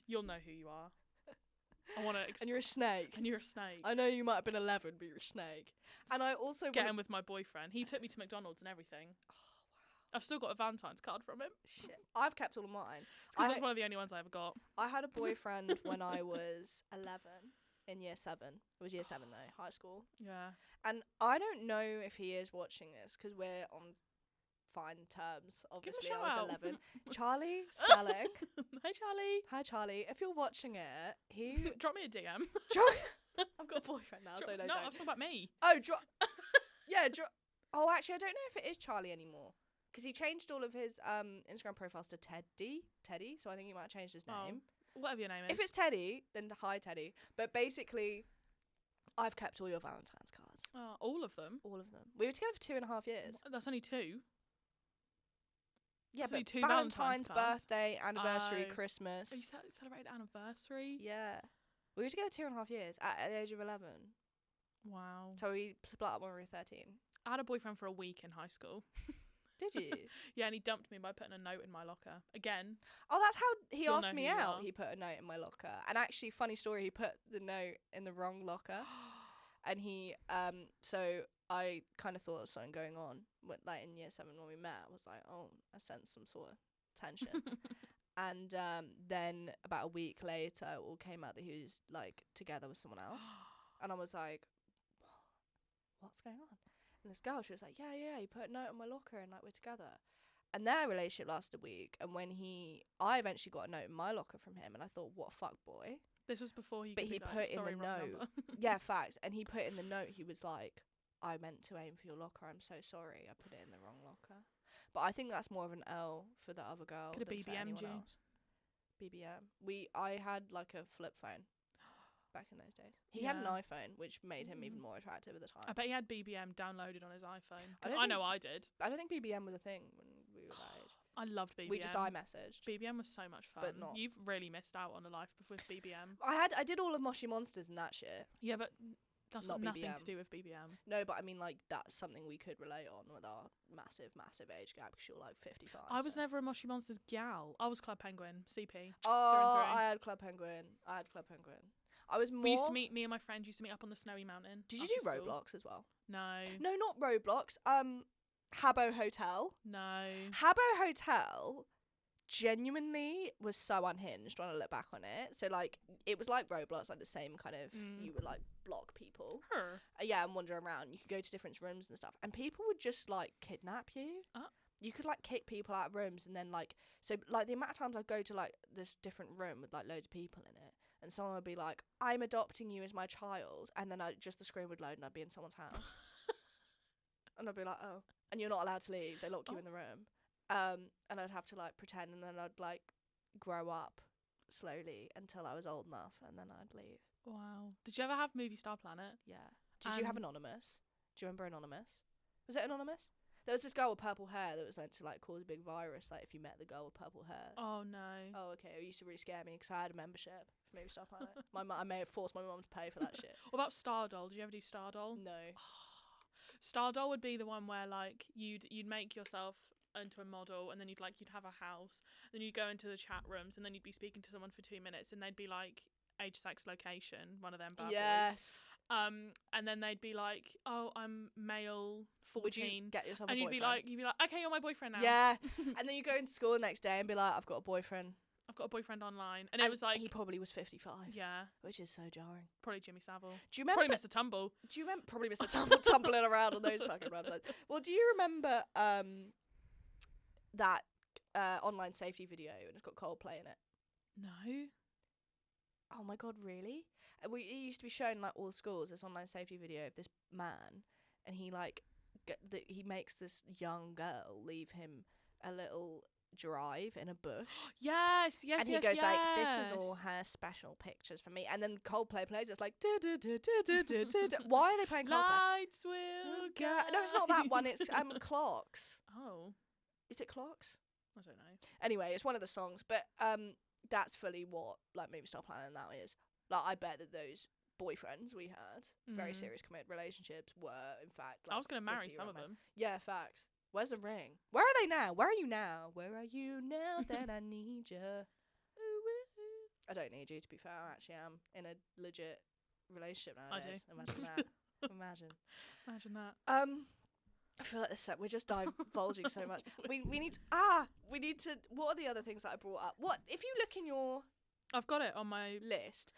You'll know who you are. I want to. And you're a snake. And you're a snake. I know you might have been 11, but you're a snake. And I also getting with my boyfriend. He took me to McDonald's and everything. Oh, wow. I've still got a Valentine's card from him. Shit. I've kept all of mine. Because that's one of the only ones I ever got. I had a boyfriend when I was 11 in year 7. It was year 7 though, high school. Yeah. And I don't know if he is watching this because we're on fine terms. Obviously, I was 11. Charlie Stelling. Hi, Charlie. Hi, Charlie. If you're watching it, he drop me a DM. I've got a boyfriend now, so no. No, I'm talking about me. Oh, oh, actually, I don't know if it is Charlie anymore because he changed all of his Instagram profiles to Teddy. So I think he might have changed his name. Whatever your name is. If it's Teddy, then hi, Teddy. But basically, I've kept all your Valentine's cards. Oh, all of them? All of them. We were together for 2.5 years. That's only 2. Yeah, that's but only 2 Valentine's, cards. birthday, anniversary, Christmas. Oh, you celebrated anniversary? Yeah. We were together 2.5 years at the age of 11. Wow. So we split up when we were 13. I had a boyfriend for a week in high school. Did you? Yeah, and he dumped me by putting a note in my locker. Again. Oh, that's how he You'll asked know me who you out. are. He put a note in my locker. And actually, funny story, he put the note in the wrong locker. And he, so I kind of thought there was something going on. Like in year 7 when we met, I was like, oh, I sensed some sort of tension. And then about a week later, it all came out that he was like together with someone else. And I was like, what's going on? And this girl, she was like, yeah, he put a note in my locker and like we're together. And their relationship lasted a week. And when I eventually got a note in my locker from him, and I thought, what a fuck boy. This was before he. But he put in the note. Yeah, facts. And he put in the note. He was like, I meant to aim for your locker. I'm so sorry. I put it in the wrong locker. But I think that's more of an L for the other girl. Could have BBM'd you. BBM. I had like a flip phone back in those days. He had an iPhone, which made him even more attractive at the time. I bet he had BBM downloaded on his iPhone. I know I did. I don't think BBM was a thing when we were that age. I loved BBM. We just iMessaged. BBM was so much fun. But not. You've really missed out on a life with BBM. I did all of Moshi Monsters and that shit. Yeah, but that's got Not nothing BBM. to do with BBM. No, but I mean, like, that's something we could relate on with our massive age gap because you're like 55. I was never a Moshi Monsters gal. I was Club Penguin, CP. Oh, I had Club Penguin. I was more... We used to meet, me and my friends used to meet up on the snowy mountain. Did you do after school. Roblox as well? No. No, not Roblox. Habbo Hotel. No. Habbo Hotel genuinely was so unhinged when I look back on it. So, like, it was like Roblox, like the same kind of, you would, like, block people. Yeah, and wander around. You could go to different rooms and stuff. And people would just, like, kidnap you. You could, like, kick people out of rooms and then, like... So, like, the amount of times I'd go to, like, this different room with, like, loads of people in it. And someone would be like, I'm adopting you as my child. And then the screen would load and I'd be in someone's house. And I'd be like, oh. And you're not allowed to leave. They lock you in the room. And I'd have to, like, pretend. And then I'd, like, grow up slowly until I was old enough. And then I'd leave. Wow. Did you ever have Movie Star Planet? Yeah. Did you have Anonymous? Do you remember Anonymous? Was it Anonymous? There was this girl with purple hair that was meant to, like, cause a big virus, like, if you met the girl with purple hair. Oh, no. Oh, okay. It used to really scare me because I had a membership for Movie Star Planet. I may have forced my mum to pay for that shit. What about Stardoll? Did you ever do Stardoll? No. Stardoll would be the one where, like, you'd make yourself into a model, and then you'd have a house, then you'd go into the chat rooms, and then you'd be speaking to someone for 2 minutes, and they'd be like, age, sex, location, one of them bad boys. And then they'd be like, oh, I'm male, 14. Would you get yourself a and boyfriend? you'd be like, okay, you're my boyfriend now. Yeah. And then you go into school the next day and be like, I've got a boyfriend. I've got a boyfriend online. And it was like... He probably was 55. Yeah. Which is so jarring. Probably Jimmy Savile. Do you remember... Probably Mr. Tumble. Do you remember... Probably Mr. Tumble tumbling around on those fucking websites. Well, do you remember that online safety video and it's got Coldplay in it? No. Oh my god, really? It used to be shown like all schools, this online safety video of this man, and he like he makes this young girl leave him a little drive in a bush. Yes. And he goes like, this is all her special pictures for me. And then Coldplay plays, it's like why are they playing Coldplay? Lights will go. No, it's not that one, it's Clocks. Oh. Is it Clocks? I don't know. Anyway, it's one of the songs, but that's fully what like Movie Star Planet and that is. Like, I bet that those boyfriends we had, very serious committed relationships, were in fact like I was going to marry 50-year-old some of men. them. Yeah, facts. Where's the ring? Where are they now? Where are you now? Where are you now that I need you? I don't need you, to be fair. I actually am in a legit relationship nowadays. I do. Imagine that. Imagine that. I feel like we're just divulging so much. We need to. What are the other things that I brought up? What if you look in your I've got it on my list?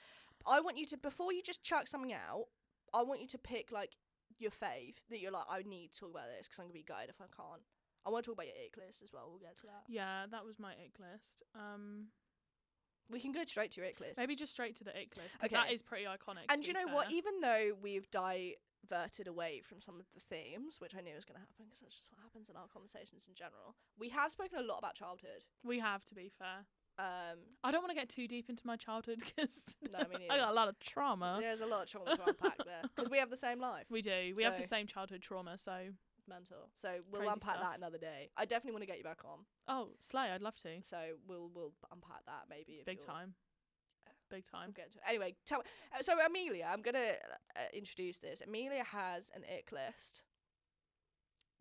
I want you to, before you just chuck something out, I want you to pick like your fave that you're like, I need to talk about this because I'm gonna be gutted if I can't. I want to talk about your ick list as well. We'll get to that. Yeah, that was my ick list. We can go straight to your ick list. Maybe just straight to the ick list, because Okay. that is pretty iconic. And you know what? Even though we've diverted away from some of the themes, which I knew was going to happen because that's just what happens in our conversations in general, we have spoken a lot about childhood. We have, to be fair. I don't want to get too deep into my childhood because No, me neither. I got a lot of trauma. There's a lot of trauma to unpack there because we have the same life. We do. We have the So- same childhood trauma, so... Mental. So we'll Crazy unpack stuff. that another day. I definitely want to get you back on. Oh, slay, I'd love to. So we'll unpack that maybe. If Big you're- time. Big time. We'll get into it. Anyway, so Amelia, I'm going to introduce this. Amelia has an ick list,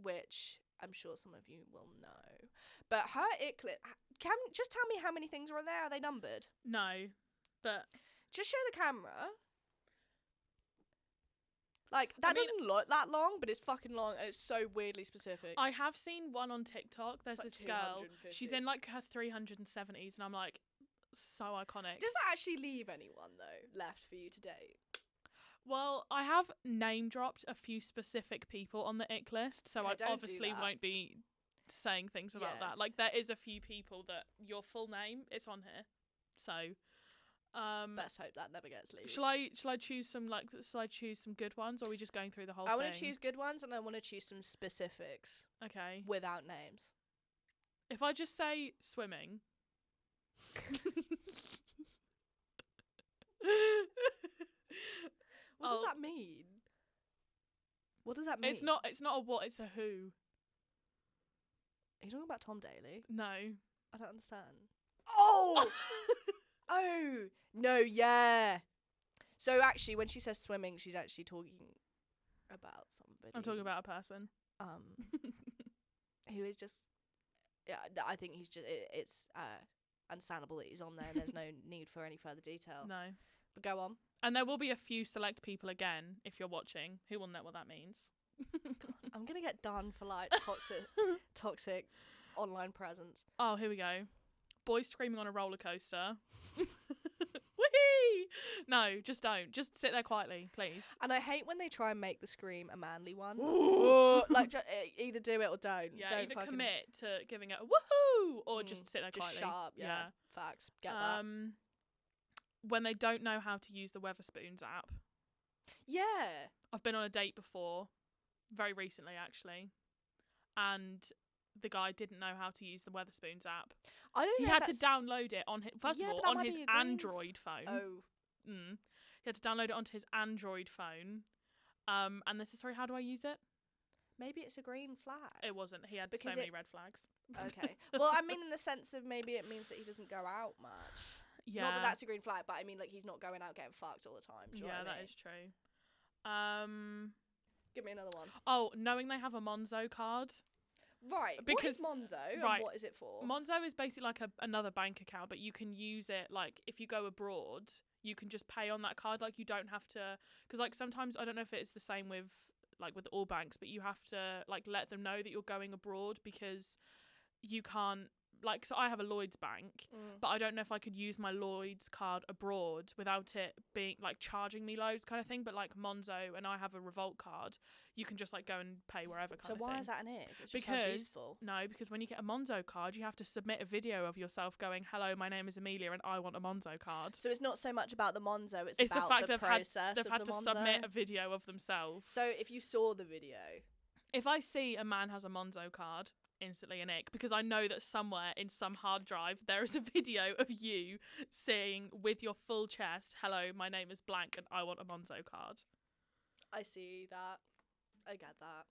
which I'm sure some of you will know. But her ick list, just tell me how many things are on there. Are they numbered? No, but... Just show the camera. Like, that doesn't look that long, but it's fucking long, and it's so weirdly specific. I have seen one on TikTok. There's It's like this girl. 250. She's in like her 370s, and I'm like, so iconic. Does that actually leave anyone, though, left for you to date? Well, I have name dropped a few specific people on the ick list, so Okay, I don't do obviously that. won't be saying things about Yeah. that. Like, there is a few people that your full name is on here. So, Let's hope that never gets leaked. shall I choose some good ones, or are we just going through the whole I thing? want to choose good ones, and I want to choose some specifics Okay. without names. If I just say swimming. What does that mean? What does that mean? It's not a what, it's a who. Are you talking about Tom Daly? No. I don't understand. Oh! Oh! No, yeah. So actually, when she says swimming, she's actually talking about somebody. I'm talking about a person. Who is just... Yeah, I think he's just... It's understandable that he's on there and there's no need for any further detail. No. But go on. And there will be a few select people again, if you're watching, who will know what that means. God, I'm going to get done for, like, toxic online presence. Oh, here we go. Boy screaming on a roller coaster. Whee! No, just don't. Just sit there quietly, please. And I hate when they try and make the scream a manly one. Ooh. Like, either do it or don't. Yeah, don't either fucking commit to giving it a woohoo, or just sit there just quietly. shut up. Yeah. Facts. Get that. When they don't know how to use the Weatherspoons app. Yeah. I've been on a date before, very recently actually, and the guy didn't know how to use the Weatherspoons app. I don't know. He had to download it on his, first Yeah, of all, but that on might his be a green Android phone. Oh. He had to download it onto his Android phone. And this is, sorry, how do I use it? Maybe it's a green flag. It wasn't. He had Because so many red flags. Okay. Well, I mean, in the sense of maybe it means that he doesn't go out much. Yeah. Not that that's a green flag, but I mean, like, he's not going out getting fucked all the time. Do you know Yeah, what I that mean? is true. Give me another one. Oh, knowing they have a Monzo card. Right. Because- what is Monzo right. and what is it for? Monzo is basically like another bank account, but you can use it, like, if you go abroad, you can just pay on that card. Like, you don't have to, because, like, sometimes, I don't know if it's the same with, like, with all banks, but you have to, like, let them know that you're going abroad, because you can't, like, so I have a Lloyd's bank, but I don't know if I could use my Lloyd's card abroad without it being, like, charging me loads kind of thing. But, like, Monzo and I have a Revolt card, you can just, like, go and pay wherever kind So of thing. why is that an ick? It just sounds Because useful. no, because when you get a Monzo card, you have to submit a video of yourself going, "Hello, my name is Amelia, and I want a Monzo card." So it's not so much about the Monzo, it's It's about the fact the process they've of had the to Monzo. submit a video of themselves. So if you saw the video, If I see a man has a Monzo card, instantly an ick, because I know that somewhere in some hard drive there is a video of you saying with your full chest, "Hello, my name is blank, and I want a Monzo card." I see that. I get that.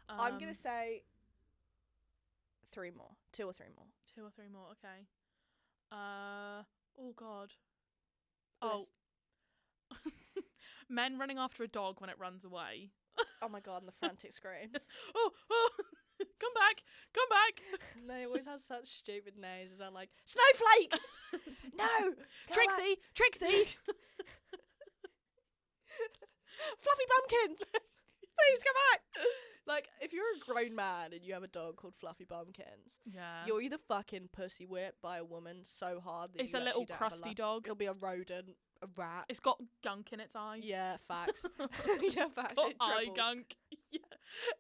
I'm going to say 3 more. 2 or 3 more. 2 or 3 more. Okay. Oh God. Yes. Men running after a dog when it runs away. Oh my god, and the frantic screams. Oh, come back, come back. And they always have such stupid names as well, like, Snowflake! No! Trixie! Trixie! Fluffy Bumpkins! Please come back! Like, if you're a grown man and you have a dog called Fluffy Bumpkins, you're either fucking pussy whipped by a woman so hard that it's a little crusty dog. It'll be a rodent, a rat. It's got gunk in its eye. Yeah, facts. Yeah, facts. Got eye gunk. Yeah.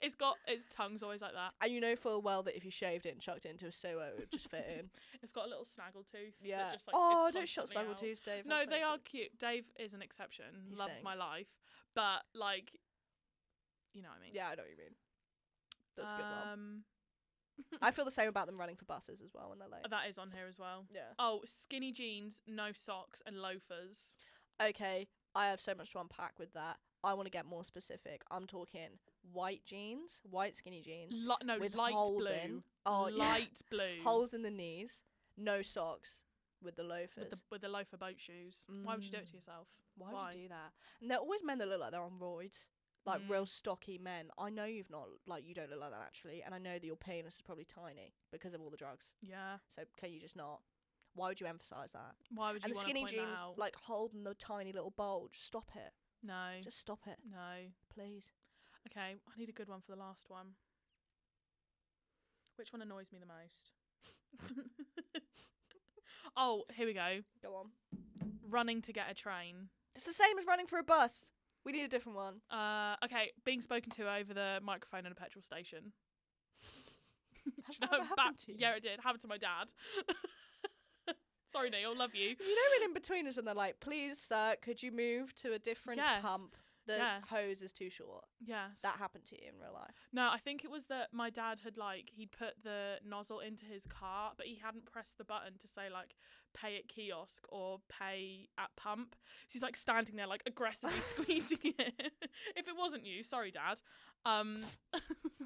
It's got its tongue's always like that. And you know full well that if you shaved it and chucked it into a sewer, it would just fit in. It's got a little snaggle tooth. Yeah. That just, like, oh, is don't shut snaggle out. tooth, Dave. No, they are cute. Dave is an exception. He Love of my stinks. life. But, like, you know what I mean. Yeah, I know what you mean. That's a good one. I feel the same about them running for buses as well when they're late. That is on here as well. Yeah. Oh, skinny jeans, no socks, and loafers. Okay, I have so much to unpack with that. I want to get more specific. I'm talking white jeans, white skinny jeans. With light holes blue. in. Oh, light blue. Holes in the knees. No socks with the loafers. With the loafer boat shoes. Why would you do it to yourself? Why would you do that? And they're always men that look like they're on roids. Like real stocky men. I know you don't look like that actually, and I know that your penis is probably tiny because of all the drugs. Yeah. So can you just not? Why would you emphasise that? Why would you want to point that out? And the skinny jeans, out? like holding the tiny little bulge. Stop it. No. Just stop it. No. Please. Okay, I need a good one for the last one. Which one annoys me the most? Oh, here we go. Go on. Running to get a train. It's the same as running for a bus. We need a different one. Okay, being spoken to over the microphone in a petrol station. Has that ever happened to you? Yeah, it did. Happened to my dad. Sorry, Neil. Love you. You know, in between us when they're like, "Please, sir, could you move to a different pump? The hose is too short." Yes. That happened to you in real life? No, I think it was that my dad had he'd put the nozzle into his car, but he hadn't pressed the button to say pay at kiosk or pay at pump. So he's standing there aggressively squeezing it. If it wasn't you, sorry, Dad.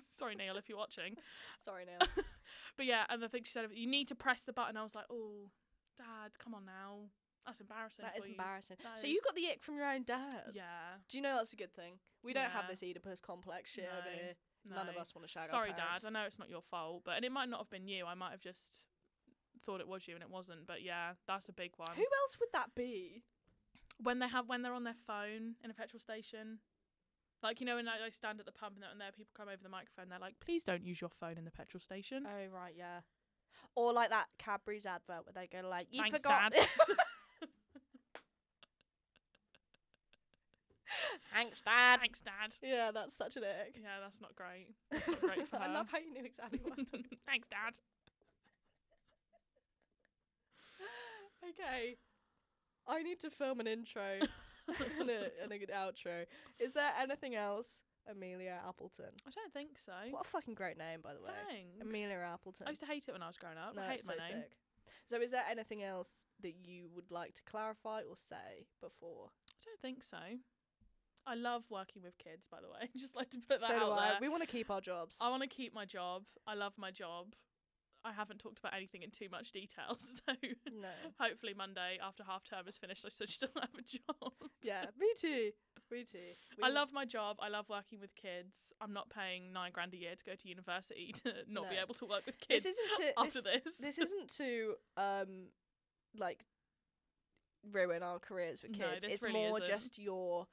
Sorry, Neil, if you're watching. Sorry, Neil. But yeah, and I think she said, you need to press the button. I was like, oh, Dad, come on now. That's embarrassing. That is embarrassing. That you got the ick from your own dad? Yeah. Do you know that's a good thing? We don't have this Oedipus complex shit over here. No. None of us want to shag Sorry, our parents. Dad. I know it's not your fault, and it might not have been you. I might have just thought it was you and it wasn't. But yeah, that's a big one. Who else would that be? When they're on their phone in a petrol station. When I stand at the pump and there people come over the microphone, they're like, please don't use your phone in the petrol station. Oh, right, yeah. Or that Cadbury's advert where they go you Thanks, forgot. Dad. Thanks, Dad. Thanks, Dad. Yeah, that's such an ick. Yeah, that's not great. That's not great for her. I love how you knew exactly what I was talking about. Thanks, Dad. Okay. I need to film an intro and a good outro. Is there anything else, Amelia Appleton? I don't think so. What a fucking great name, by the way. Thanks. Amelia Appleton. I used to hate it when I was growing up. No, I hated it's so my name. sick. So is there anything else that you would like to clarify or say before? I don't think so. I love working with kids, by the way. Just like to put that So out do I. there. We want to keep our jobs. I want to keep my job. I love my job. I haven't talked about anything in too much detail, so No. hopefully Monday after half term is finished, I still have a job. Yeah, me too. Me too. I love my job. I love working with kids. I'm not paying $9,000 a year to go to university to not be able to work with kids. After this. This isn't to ruin our careers with kids. No, it's really more isn't. just your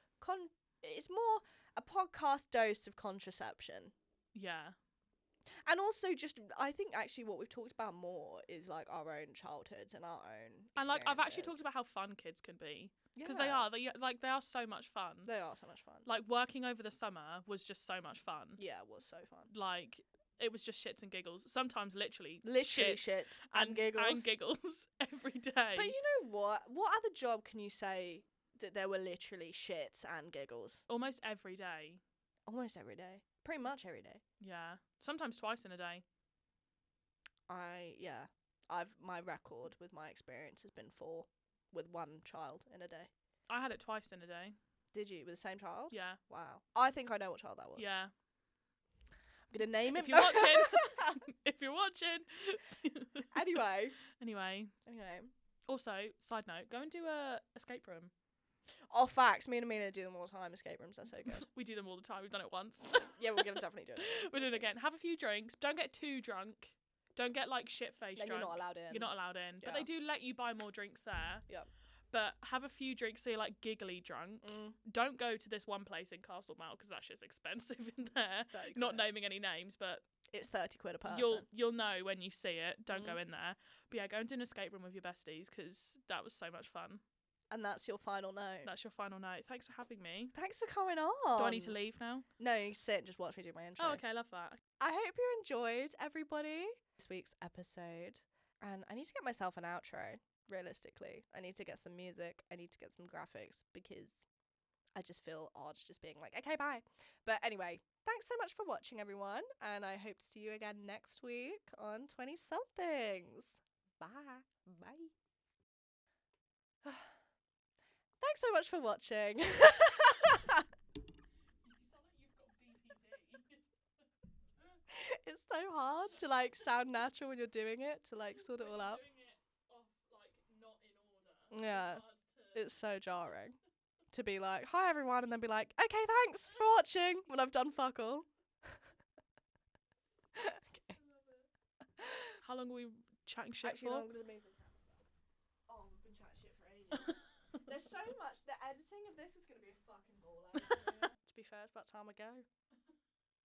it's more a podcast dose of contraception. Yeah. And also just I think actually what we've talked about more is our own childhoods and our own And I've actually experiences. talked about how fun kids can be. Because Yeah. they are so much fun. They are so much fun. Working over the summer was just so much fun. Yeah, it was so fun. It was just shits and giggles. Sometimes literally Shits and giggles. And giggles every day. But you know what? What other job can you say that there were literally shits and giggles? Almost every day. Almost every day. Pretty much every day. Yeah. Sometimes twice in a day. My record with my experience has been 4 with one child in a day. I had it twice in a day. Did you? With the same child? Yeah. Wow. I think I know what child that was. Yeah. I'm going to name him. If you're watching. If you're watching. Anyway. Also, side note, go and do a escape room. Oh, facts. Me and Amelia do them all the time. Escape rooms, they're so good. We do them all the time. We've done it once. Yeah, we're gonna definitely do it. We're doing it again. Have a few drinks. Don't get too drunk. Don't get like shit-faced Then drunk. you're not allowed in. You're not allowed in. But Yeah. they do let you buy more drinks there. Yep. But have a few drinks so you're like giggly drunk. Don't go to this one place in Castle Mount because that shit's expensive in there. Not naming any names, but it's 30 quid a person. You'll know when you see it. Don't go in there. But yeah, go and do an escape room with your besties because that was so much fun. And that's your final note. That's your final note. Thanks for having me. Thanks for coming on. Do I need to leave now? No, you sit and just watch me do my intro. Oh, okay, love that. I hope you enjoyed, everybody, this week's episode. And I need to get myself an outro, realistically. I need to get some music. I need to get some graphics because I just feel odd just being like, okay, bye. But anyway, thanks so much for watching, everyone. And I hope to see you again next week on 20-somethings. Bye. Bye. Thanks so much for watching. You sound like you've got BPD. It's so hard to like sound natural when you're doing it, to like sort it all out. Doing it off, like, not in order. Yeah, It's it's so jarring to be like, hi everyone, and then be like, okay, thanks for watching when I've done fuck all. Okay. How long are we chatting shit Actually, for? no, I'm gonna move the camera. Oh, we've been chatting shit for ages. There's so much. The editing of this is gonna be a fucking ball. To be fair, it's about time I go.